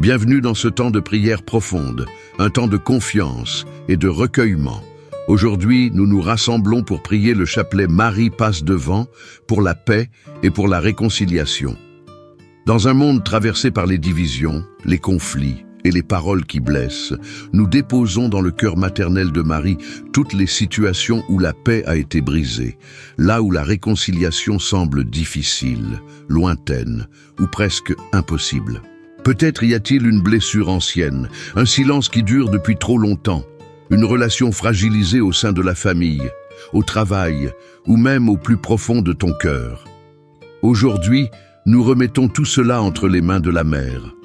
Bienvenue dans ce temps de prière profonde, un temps de confiance et de recueillement. Aujourd'hui, nous nous rassemblons pour prier le chapelet Marie passe devant, pour la paix et pour la réconciliation. Dans un monde traversé par les divisions, les conflits et les paroles qui blessent, nous déposons dans le cœur maternel de Marie toutes les situations où la paix a été brisée, là où la réconciliation semble difficile, lointaine ou presque impossible. Peut-être y a-t-il une blessure ancienne, un silence qui dure depuis trop longtemps, une relation fragilisée au sein de la famille, au travail ou même au plus profond de ton cœur. Aujourd'hui, nous remettons tout cela entre les mains de la Mère.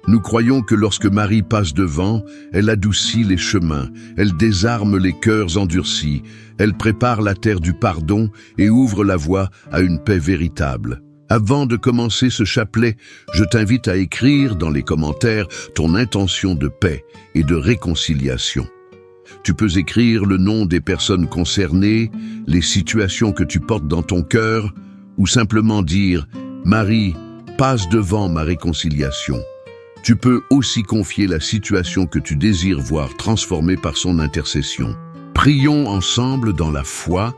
Nous croyons que lorsque Marie passe devant, elle adoucit les chemins, elle désarme les cœurs endurcis, elle prépare la terre du pardon et ouvre la voie à une paix véritable. Avant de commencer ce chapelet, je t'invite à écrire dans les commentaires ton intention de paix et de réconciliation. Tu peux écrire le nom des personnes concernées, les situations que tu portes dans ton cœur, ou simplement dire « Marie, passe devant ma réconciliation ». Tu peux aussi confier la situation que tu désires voir transformée par son intercession. Prions ensemble dans la foi,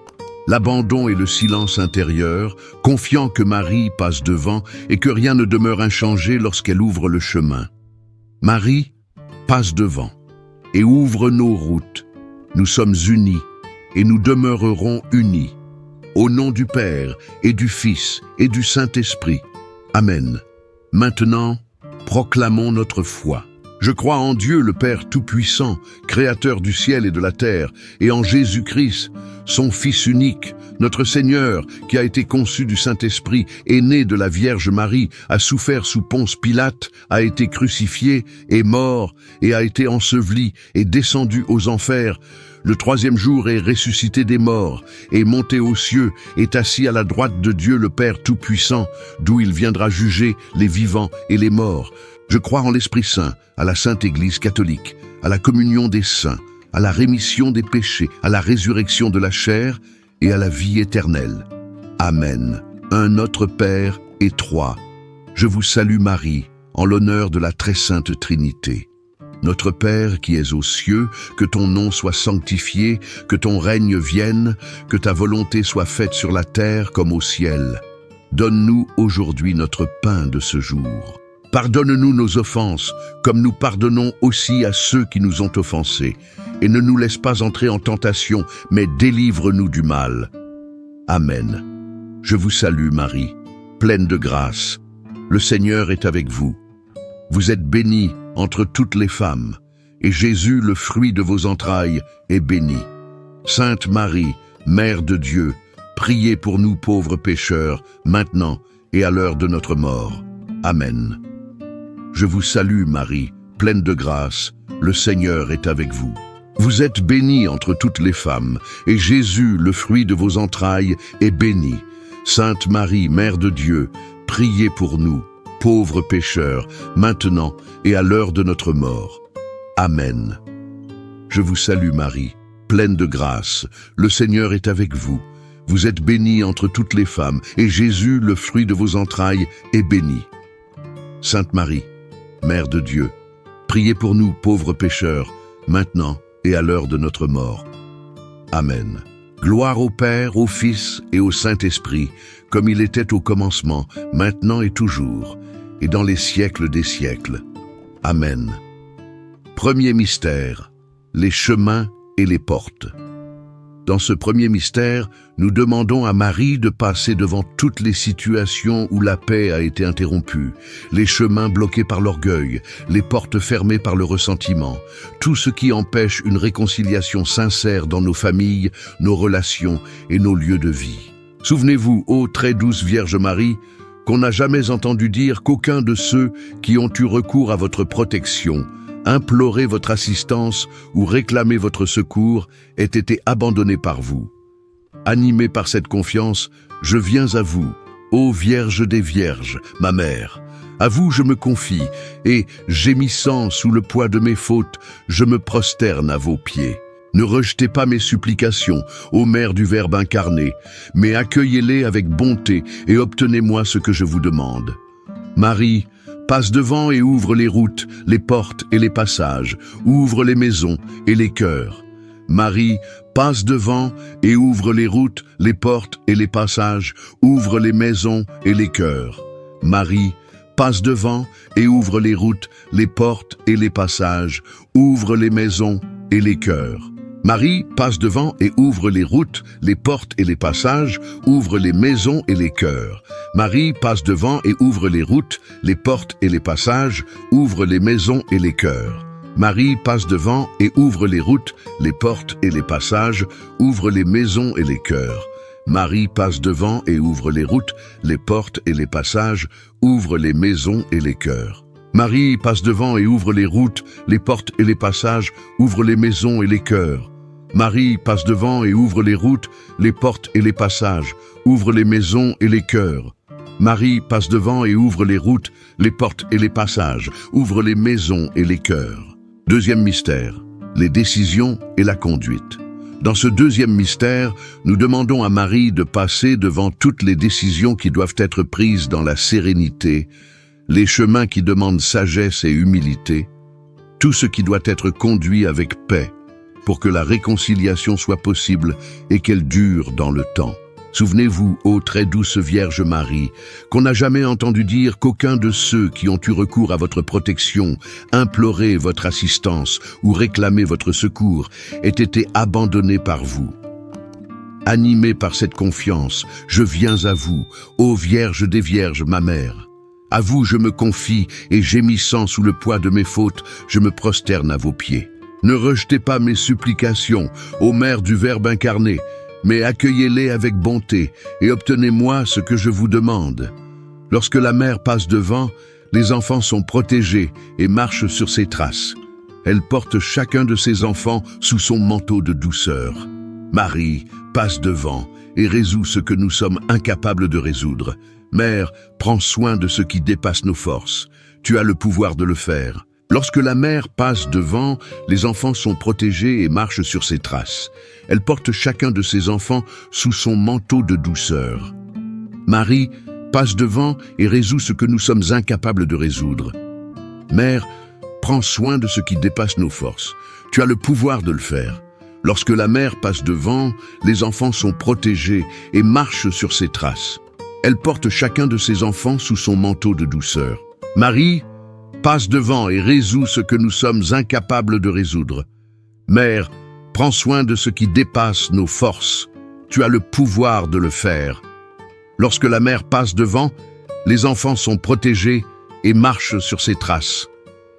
l'abandon et le silence intérieur, confiant que Marie passe devant et que rien ne demeure inchangé lorsqu'elle ouvre le chemin. Marie, passe devant et ouvre nos routes. Nous sommes unis et nous demeurerons unis. Au nom du Père et du Fils et du Saint-Esprit. Amen. Maintenant, proclamons notre foi. Je crois en Dieu le Père Tout-Puissant, Créateur du ciel et de la terre, et en Jésus-Christ, son Fils unique, notre Seigneur, qui a été conçu du Saint-Esprit, est né de la Vierge Marie, a souffert sous Ponce Pilate, a été crucifié, est mort, et a été enseveli, et descendu aux enfers. Le troisième jour est ressuscité des morts, est monté aux cieux, est assis à la droite de Dieu le Père Tout-Puissant, d'où il viendra juger les vivants et les morts. Je crois en l'Esprit Saint, à la Sainte Église catholique, à la communion des saints, à la rémission des péchés, à la résurrection de la chair et à la vie éternelle. Amen. Un Notre Père et trois. Je vous salue Marie, en l'honneur de la très sainte Trinité. Notre Père qui es aux cieux, que ton nom soit sanctifié, que ton règne vienne, que ta volonté soit faite sur la terre comme au ciel. Donne-nous aujourd'hui notre pain de ce jour. Pardonne-nous nos offenses, comme nous pardonnons aussi à ceux qui nous ont offensés. Et ne nous laisse pas entrer en tentation, mais délivre-nous du mal. Amen. Je vous salue Marie, pleine de grâce. Le Seigneur est avec vous. Vous êtes bénie entre toutes les femmes, et Jésus, le fruit de vos entrailles, est béni. Sainte Marie, Mère de Dieu, priez pour nous pauvres pécheurs, maintenant et à l'heure de notre mort. Amen. Je vous salue Marie, pleine de grâce, le Seigneur est avec vous. Vous êtes bénie entre toutes les femmes, et Jésus, le fruit de vos entrailles, est béni. Sainte Marie, Mère de Dieu, priez pour nous, pauvres pécheurs, maintenant et à l'heure de notre mort. Amen. Je vous salue Marie, pleine de grâce, le Seigneur est avec vous. Vous êtes bénie entre toutes les femmes, et Jésus, le fruit de vos entrailles, est béni. Sainte Marie, Mère de Dieu, priez pour nous, pauvres pécheurs, maintenant et à l'heure de notre mort. Amen. Gloire au Père, au Fils et au Saint-Esprit, comme il était au commencement, maintenant et toujours, et dans les siècles des siècles. Amen. Premier mystère, les chemins et les portes. Dans ce premier mystère, nous demandons à Marie de passer devant toutes les situations où la paix a été interrompue, les chemins bloqués par l'orgueil, les portes fermées par le ressentiment, tout ce qui empêche une réconciliation sincère dans nos familles, nos relations et nos lieux de vie. Souvenez-vous, ô très douce Vierge Marie, qu'on n'a jamais entendu dire qu'aucun de ceux qui ont eu recours à votre protection, imploré votre assistance ou réclamé votre secours ait été abandonné par vous. Animé par cette confiance, je viens à vous, ô Vierge des Vierges, ma mère. À vous je me confie, et, gémissant sous le poids de mes fautes, je me prosterne à vos pieds. Ne rejetez pas mes supplications, ô Mère du Verbe incarné, mais accueillez-les avec bonté et obtenez-moi ce que je vous demande. Marie, passe devant et ouvre les routes, les portes et les passages, ouvre les maisons et les cœurs. Marie, passe devant et ouvre les routes, les portes et les passages, ouvre les maisons et les cœurs. Marie, passe devant et ouvre les routes, les portes et les passages, ouvre les maisons et les cœurs. Marie passe devant et ouvre les routes, les portes et les passages, ouvre les maisons et les cœurs. Marie passe devant et ouvre les routes, les portes et les passages, ouvre les maisons et les cœurs. Marie passe devant et ouvre les routes, les portes et les passages, ouvre les maisons et les cœurs. Marie passe devant et ouvre les routes, les portes et les passages, ouvre les maisons et les cœurs. Marie passe devant et ouvre les routes, les portes et les passages, ouvre les maisons et les cœurs. Marie passe devant et ouvre les routes, les portes et les passages, ouvre les maisons et les cœurs. Marie passe devant et ouvre les routes, les portes et les passages, ouvre les maisons et les cœurs. Deuxième mystère, les décisions et la conduite. Dans ce deuxième mystère, nous demandons à Marie de passer devant toutes les décisions qui doivent être prises dans la sérénité, les chemins qui demandent sagesse et humilité, tout ce qui doit être conduit avec paix, pour que la réconciliation soit possible et qu'elle dure dans le temps. Souvenez-vous, ô très douce Vierge Marie, qu'on n'a jamais entendu dire qu'aucun de ceux qui ont eu recours à votre protection, imploré votre assistance ou réclamé votre secours ait été abandonné par vous. Animé par cette confiance, je viens à vous, ô Vierge des Vierges, ma mère. À vous je me confie et gémissant sous le poids de mes fautes, je me prosterne à vos pieds. Ne rejetez pas mes supplications, ô Mère du Verbe incarné, mais accueillez-les avec bonté et obtenez-moi ce que je vous demande. Lorsque la mère passe devant, les enfants sont protégés et marchent sur ses traces. Elle porte chacun de ses enfants sous son manteau de douceur. Marie passe devant et résout ce que nous sommes incapables de résoudre. Mère, prends soin de ce qui dépasse nos forces. Tu as le pouvoir de le faire. Lorsque la mère passe devant, les enfants sont protégés et marchent sur ses traces. Elle porte chacun de ses enfants sous son manteau de douceur. Marie passe devant et résout ce que nous sommes incapables de résoudre. Mère, prends soin de ce qui dépasse nos forces. Tu as le pouvoir de le faire. Lorsque la mère passe devant, les enfants sont protégés et marchent sur ses traces. Elle porte chacun de ses enfants sous son manteau de douceur. Marie passe devant et résout ce que nous sommes incapables de résoudre. Mère, prends soin de ce qui dépasse nos forces. Tu as le pouvoir de le faire. Lorsque la mère passe devant, les enfants sont protégés et marchent sur ses traces.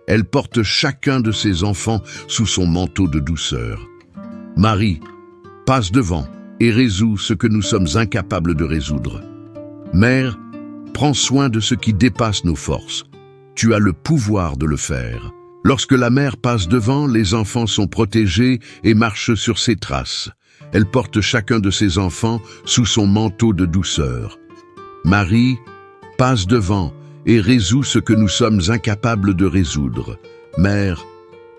Elle porte chacun de ses enfants sous son manteau de douceur. Marie passe devant et résout ce que nous sommes incapables de résoudre. Mère, prends soin de ce qui dépasse nos forces. Tu as le pouvoir de le faire. Lorsque la mère passe devant, les enfants sont protégés et marchent sur ses traces. Elle porte chacun de ses enfants sous son manteau de douceur. Marie passe devant et résout ce que nous sommes incapables de résoudre. Mère,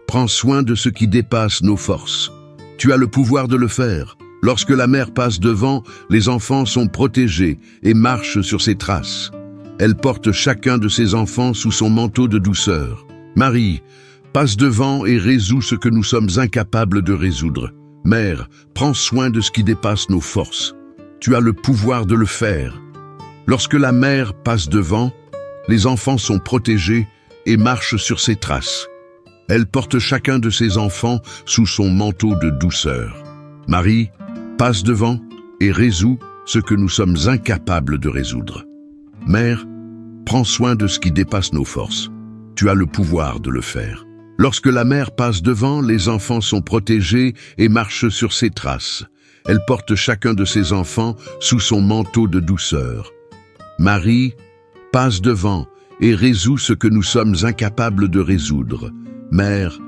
prends soin de ce qui dépasse nos forces. Tu as le pouvoir de le faire. Lorsque la mère passe devant, les enfants sont protégés et marchent sur ses traces. Elle porte chacun de ses enfants sous son manteau de douceur. Marie passe devant et résout ce que nous sommes incapables de résoudre. Mère, prends soin de ce qui dépasse nos forces. Tu as le pouvoir de le faire. Lorsque la mère passe devant, les enfants sont protégés et marchent sur ses traces. Elle porte chacun de ses enfants sous son manteau de douceur. Marie passe devant et résout ce que nous sommes incapables de résoudre. Mère, prends soin de ce qui dépasse nos forces. Tu as le pouvoir de le faire. Lorsque la mère passe devant, les enfants sont protégés et marchent sur ses traces. Elle porte chacun de ses enfants sous son manteau de douceur. Marie passe devant et résout ce que nous sommes incapables de résoudre. Mère,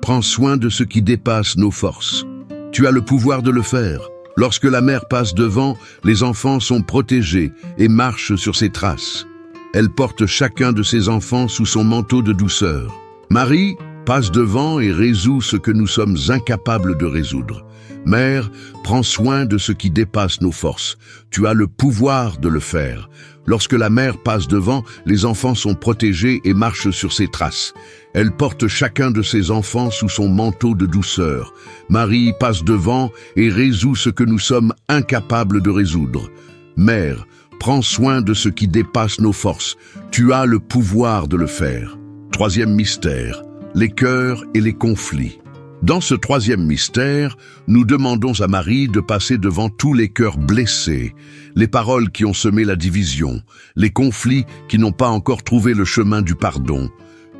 prends soin de ce qui dépasse nos forces. Tu as le pouvoir de le faire. Lorsque la mère passe devant, les enfants sont protégés et marchent sur ses traces. Elle porte chacun de ses enfants sous son manteau de douceur. Marie passe devant et résout ce que nous sommes incapables de résoudre. Mère, prends soin de ce qui dépasse nos forces. Tu as le pouvoir de le faire. Lorsque la mère passe devant, les enfants sont protégés et marchent sur ses traces. Elle porte chacun de ses enfants sous son manteau de douceur. Marie passe devant et résout ce que nous sommes incapables de résoudre. Mère, prends soin de ce qui dépasse nos forces. Tu as le pouvoir de le faire. Troisième mystère, les cœurs et les conflits. Dans ce troisième mystère, nous demandons à Marie de passer devant tous les cœurs blessés, les paroles qui ont semé la division, les conflits qui n'ont pas encore trouvé le chemin du pardon,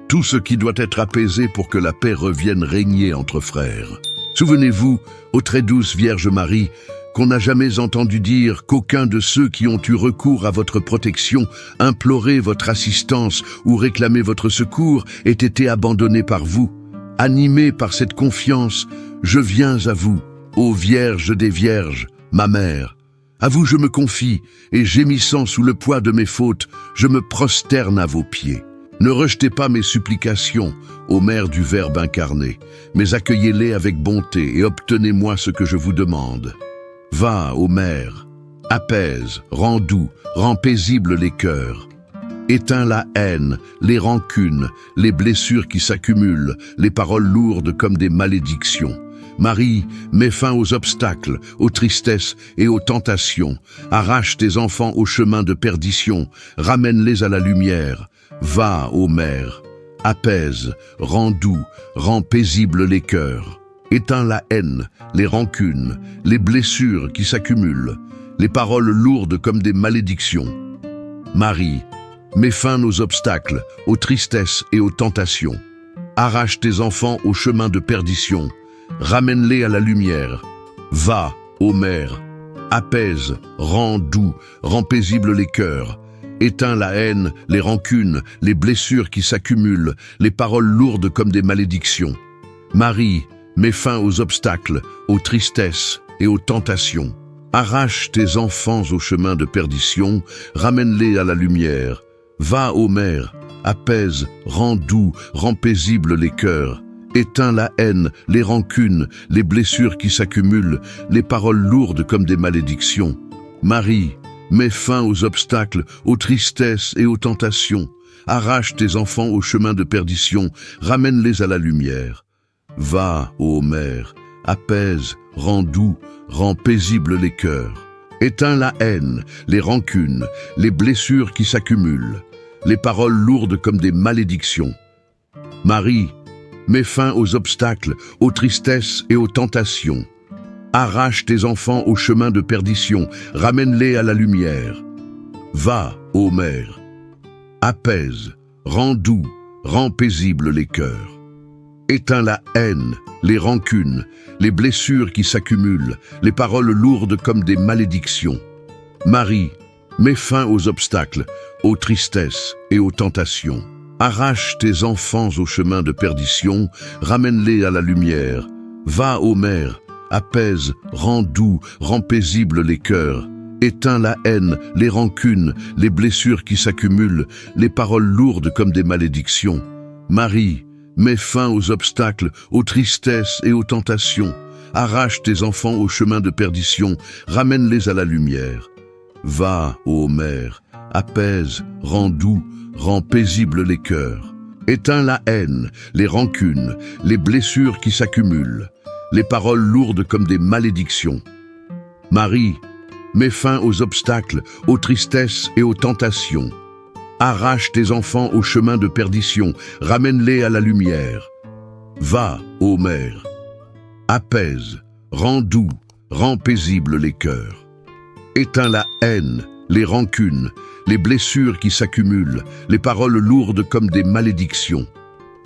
tout ce qui doit être apaisé pour que la paix revienne régner entre frères. Souvenez-vous, ô très douce Vierge Marie, qu'on n'a jamais entendu dire qu'aucun de ceux qui ont eu recours à votre protection, imploré votre assistance ou réclamé votre secours ait été abandonné par vous. Animé par cette confiance, je viens à vous, ô Vierge des Vierges, ma mère. À vous je me confie, et gémissant sous le poids de mes fautes, je me prosterne à vos pieds. Ne rejetez pas mes supplications, ô Mère du Verbe incarné, mais accueillez-les avec bonté et obtenez-moi ce que je vous demande. Va, ô Mère, apaise, rends doux, rends paisibles les cœurs. Éteins la haine, les rancunes, les blessures qui s'accumulent, les paroles lourdes comme des malédictions. Marie, mets fin aux obstacles, aux tristesses et aux tentations. Arrache tes enfants au chemin de perdition, ramène-les à la lumière. Va, ô Mère, apaise, rends doux, rends paisibles les cœurs. Éteins la haine, les rancunes, les blessures qui s'accumulent, les paroles lourdes comme des malédictions. Marie, mets fin aux obstacles, aux tristesses et aux tentations. Arrache tes enfants au chemin de perdition, ramène-les à la lumière. Va, ô Mère, apaise, rends doux, rends paisibles les cœurs. Éteins la haine, les rancunes, les blessures qui s'accumulent, les paroles lourdes comme des malédictions. Marie, mets fin aux obstacles, aux tristesses et aux tentations. Arrache tes enfants au chemin de perdition, ramène-les à la lumière. Va, ô Mère, apaise, rends doux, rends paisibles les cœurs. Éteins la haine, les rancunes, les blessures qui s'accumulent, les paroles lourdes comme des malédictions. Marie, mets fin aux obstacles, aux tristesses et aux tentations. Arrache tes enfants au chemin de perdition, ramène-les à la lumière. Va, ô Mère, apaise, rends doux, rends paisibles les cœurs. Éteins la haine, les rancunes, les blessures qui s'accumulent, les paroles lourdes comme des malédictions. Marie, mets fin aux obstacles, aux tristesses et aux tentations. Arrache tes enfants au chemin de perdition, ramène-les à la lumière. Va, ô Mère, apaise, rends doux, rends paisibles les cœurs. Éteins la haine, les rancunes, les blessures qui s'accumulent, les paroles lourdes comme des malédictions. Marie, mets fin aux obstacles, aux tristesses et aux tentations. Arrache tes enfants au chemin de perdition, ramène-les à la lumière. Va, ô Mère, apaise, rends doux, rends paisibles les cœurs. Éteins la haine, les rancunes, les blessures qui s'accumulent, les paroles lourdes comme des malédictions. Marie, mets fin aux obstacles, aux tristesses et aux tentations. Arrache tes enfants au chemin de perdition, ramène-les à la lumière. Va, ô Mère, apaise, rends doux, rends paisibles les cœurs. Éteins la haine, les rancunes, les blessures qui s'accumulent, les paroles lourdes comme des malédictions. Marie, mets fin aux obstacles, aux tristesses et aux tentations. Arrache tes enfants au chemin de perdition, ramène-les à la lumière. Va, ô Mère, apaise, rends doux, rends paisibles les cœurs. Éteins la haine, les rancunes, les blessures qui s'accumulent, les paroles lourdes comme des malédictions.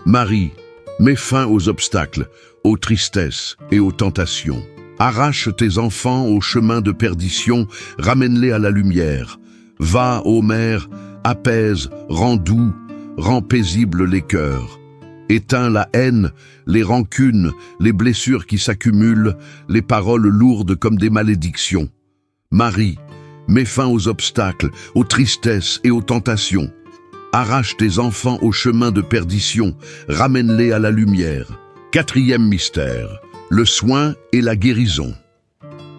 Marie, mets fin aux obstacles, aux tristesses et aux tentations. Arrache tes enfants au chemin de perdition, ramène-les à la lumière. Va, ô Mère, apaise, rends doux, rends paisibles les cœurs. Éteins la haine, les rancunes, les blessures qui s'accumulent, les paroles lourdes comme des malédictions. Marie, mets fin aux obstacles, aux tristesses et aux tentations. Arrache tes enfants au chemin de perdition, ramène-les à la lumière. Quatrième mystère, le soin et la guérison.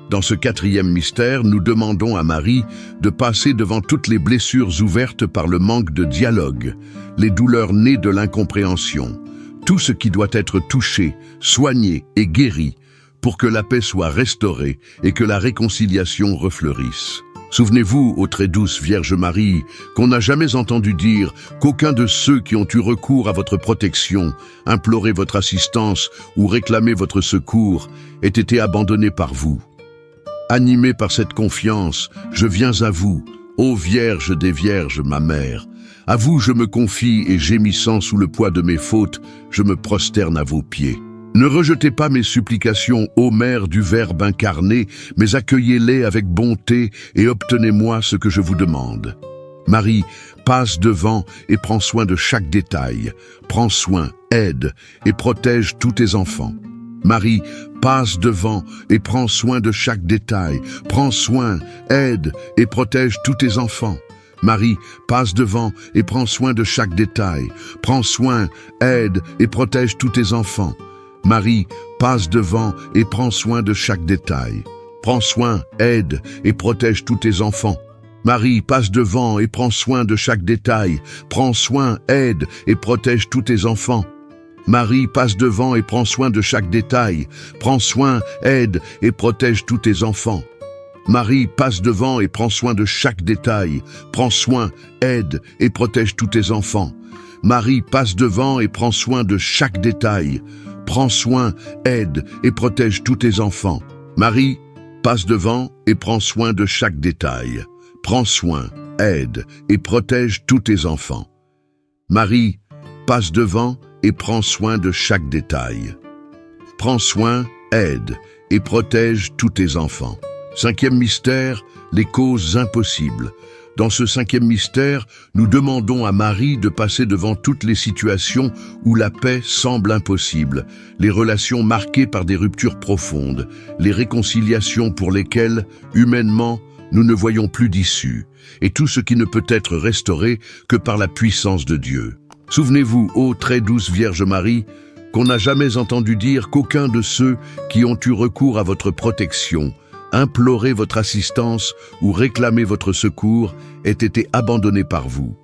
Dans ce quatrième mystère, nous demandons à Marie de passer devant toutes les blessures ouvertes par le manque de dialogue, les douleurs nées de l'incompréhension, tout ce qui doit être touché, soigné et guéri pour que la paix soit restaurée et que la réconciliation refleurisse. Souvenez-vous, ô très douce Vierge Marie, qu'on n'a jamais entendu dire qu'aucun de ceux qui ont eu recours à votre protection, imploré votre assistance ou réclamé votre secours ait été abandonné par vous. Animé par cette confiance, je viens à vous, ô Vierge des Vierges, ma mère. À vous je me confie et gémissant sous le poids de mes fautes, je me prosterne à vos pieds. Ne rejetez pas mes supplications, ô Mère du Verbe incarné, mais accueillez-les avec bonté et obtenez-moi ce que je vous demande. Marie, passe devant et prends soin de chaque détail. Prends soin, aide et protège tous tes enfants. Marie, passe devant et prends soin de chaque détail. Prends soin, aide et protège tous tes enfants. Marie, passe devant et prends soin de chaque détail. Prends soin, aide et protège tous tes enfants. Marie, passe devant et prends soin de chaque détail. Prends soin, aide et protège tous tes enfants. Marie, passe devant et prends soin de chaque détail. Prends soin, aide et protège tous tes enfants. Marie, passe devant et prends soin de chaque détail. Prends soin, aide et protège tous tes enfants. Marie, passe devant et prends soin de chaque détail. Prends soin, aide et protège tous tes enfants. Marie, passe devant et prends soin de chaque détail. Prends soin, aide et protège tous tes enfants. Marie, passe devant et prends soin de chaque détail. Prends soin, aide et protège tous tes enfants. Marie, passe devant et prends soin de chaque détail. Prends soin, aide et protège tous tes enfants. Cinquième mystère, les causes impossibles. Dans ce cinquième mystère, nous demandons à Marie de passer devant toutes les situations où la paix semble impossible, les relations marquées par des ruptures profondes, les réconciliations pour lesquelles, humainement, nous ne voyons plus d'issue, et tout ce qui ne peut être restauré que par la puissance de Dieu. Souvenez-vous, ô très douce Vierge Marie, qu'on n'a jamais entendu dire qu'aucun de ceux qui ont eu recours à votre protection, imploré votre assistance ou réclamé votre secours ait été abandonné par vous.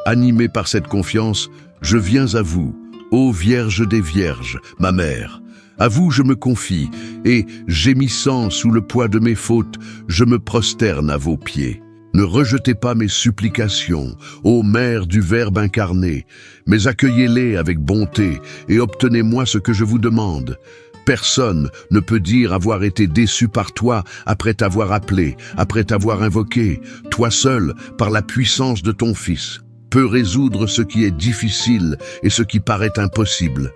Animé par cette confiance, je viens à vous, ô Vierge des Vierges, ma mère. À vous je me confie, et, gémissant sous le poids de mes fautes, je me prosterne à vos pieds. Ne rejetez pas mes supplications, ô Mère du Verbe incarné, mais accueillez-les avec bonté et obtenez-moi ce que je vous demande. Personne ne peut dire avoir été déçu par toi après t'avoir appelé, après t'avoir invoqué. Toi seul, par la puissance de ton Fils, peux résoudre ce qui est difficile et ce qui paraît impossible.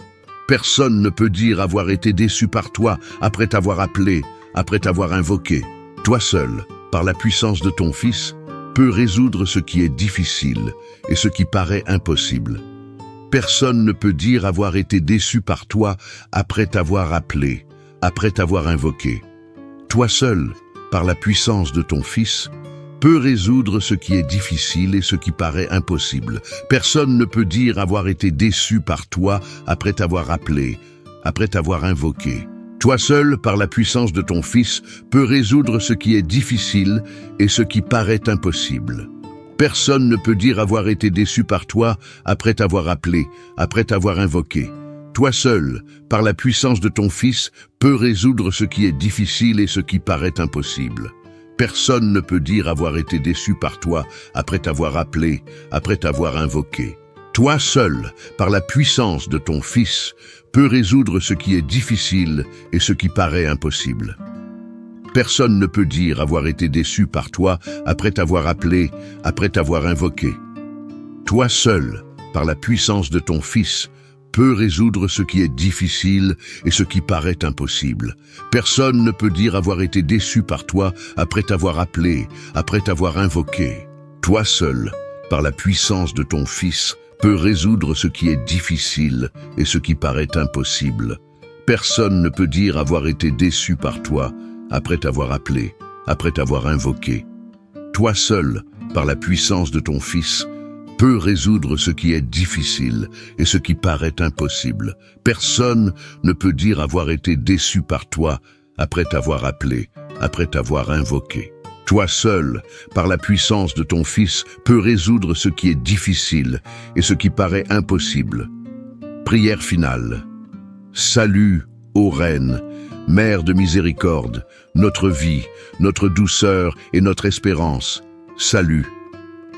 Personne ne peut dire avoir été déçu par toi après t'avoir appelé, après t'avoir invoqué. Toi seul, par la puissance de ton Fils, peut résoudre ce qui est difficile et ce qui paraît impossible. Personne ne peut dire avoir été déçu par toi après t'avoir appelé, après t'avoir invoqué. Toi seul, par la puissance de ton Fils, peut résoudre ce qui est difficile et ce qui paraît impossible. Personne ne peut dire avoir été déçu par toi après t'avoir appelé, après t'avoir invoqué. Toi seul, par la puissance de ton Fils, peux résoudre ce qui est difficile et ce qui paraît impossible. Personne ne peut dire avoir été déçu par toi après t'avoir appelé, après t'avoir invoqué. Toi seul, par la puissance de ton Fils, peux résoudre ce qui est difficile et ce qui paraît impossible. Personne ne peut dire avoir été déçu par toi après t'avoir appelé, après t'avoir invoqué. Toi seul, par la puissance de ton Fils, peux résoudre ce qui est difficile et ce qui paraît impossible. Personne ne peut dire avoir été déçu par toi après t'avoir appelé, après t'avoir invoqué. Toi seul, par la puissance de ton Fils, peux résoudre ce qui est difficile et ce qui paraît impossible. Personne ne peut dire avoir été déçu par toi après t'avoir appelé, après t'avoir invoqué. Toi seul, par la puissance de ton Fils, peux résoudre ce qui est difficile et ce qui paraît impossible. Personne ne peut dire avoir été déçu par toi après t'avoir appelé, après t'avoir invoqué. Toi seul, par la puissance de ton Fils, peut résoudre ce qui est difficile et ce qui paraît impossible. Personne ne peut dire avoir été déçu par toi après t'avoir appelé, après t'avoir invoqué. Toi seul, par la puissance de ton Fils, peux résoudre ce qui est difficile et ce qui paraît impossible. Prière finale. Salut, ô Reine, Mère de miséricorde, notre vie, notre douceur et notre espérance. Salut.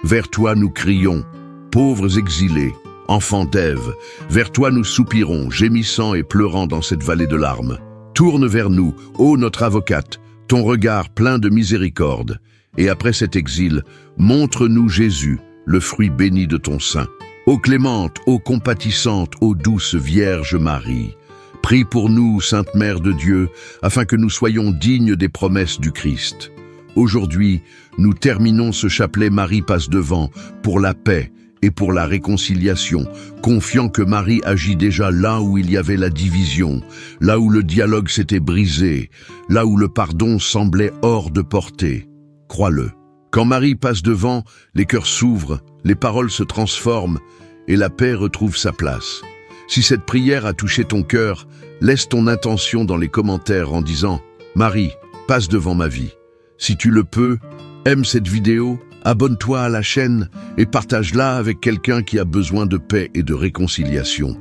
Vers toi nous crions, pauvres exilés, enfants d'Ève. Vers toi nous soupirons, gémissant et pleurant dans cette vallée de larmes. Tourne vers nous, ô notre avocate, ton regard plein de miséricorde. Et après cet exil, montre-nous Jésus, le fruit béni de ton sein. Ô clémente, ô compatissante, ô douce Vierge Marie, prie pour nous, Sainte Mère de Dieu, afin que nous soyons dignes des promesses du Christ. Aujourd'hui, nous terminons ce chapelet Marie passe devant pour la paix et pour la réconciliation, confiant que Marie agit déjà là où il y avait la division, là où le dialogue s'était brisé, là où le pardon semblait hors de portée. Crois-le. Quand Marie passe devant, les cœurs s'ouvrent, les paroles se transforment et la paix retrouve sa place. Si cette prière a touché ton cœur, laisse ton intention dans les commentaires en disant « Marie, passe devant ma vie ». Si tu le peux, aime cette vidéo, abonne-toi à la chaîne et partage-la avec quelqu'un qui a besoin de paix et de réconciliation.